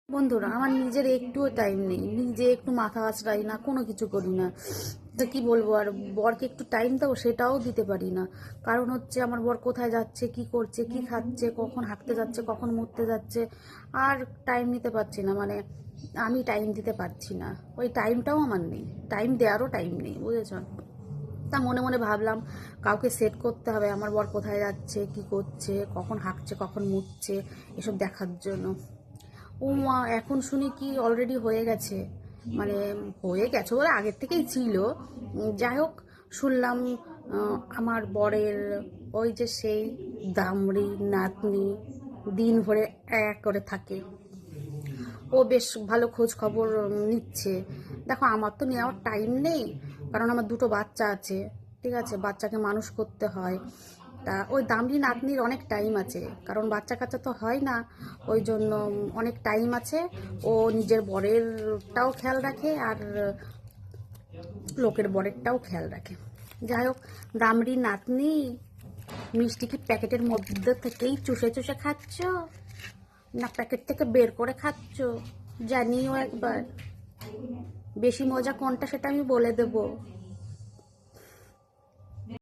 বন্ধুরা, আমার নিজের একটুও টাইম নেই, নিজে একটু মাথা আঁচড়াই না, কোনো কিছু করি না। তো কি বলবো, আর বরকে একটু টাইম দেবো সেটাও দিতে পারি না। কারণ হচ্ছে আমার বর কোথায় যাচ্ছে, কি করছে, কি খাচ্ছে, কখন হাঁটতে যাচ্ছে, কখন মুততে যাচ্ছে, আর টাইম নিতে পারছি না। মানে আমি টাইম দিতে পারছি না, ওই টাইমটাও আমার নেই, টাইম দেওয়ারও টাইম নেই, বুঝেছ? তা মনে মনে ভাবলাম কাউকে সেট করতে হবে আমার বর কোথায় যাচ্ছে, কি করছে, কখন হাঁকছে, কখন মুতছে, এসব দেখার জন্য। ও মা, এখন শুনি কি অলরেডি হয়ে গেছে। মানে হয়ে গেছে বলে আগের থেকেই ছিল। যাই হোক, শুনলাম আমার বরের ওই যে সেই দামড়ি নাতনি দিন ভরে এক করে থাকে। ও বেশ ভালো খোঁজ খবর নিচ্ছে। দেখো, আমার তো নেওয়ার টাইম নেই, কারণ আমার দুটো বাচ্চা আছে। ঠিক আছে, বাচ্চাকে মানুষ করতে হয়। তা ওই দামড়ি নাতনির অনেক টাইম আছে, কারণ বাচ্চা কাচ্চা তো হয় না, ওই জন্য অনেক টাইম আছে। ও নিজের বরেরটাও খেয়াল রাখে, আর লোকের বরেরটাও খেয়াল রাখে। যাই হোক, দামড়ি নাতনি মিষ্টি কি প্যাকেটের মধ্যে থেকেই চুষে চুষে খাচ্ছ, না প্যাকেট থেকে বের করে খাচ্ছ? জানিও একবার। বেশি মজা কোনটা সেটা আমি বলে দেবো।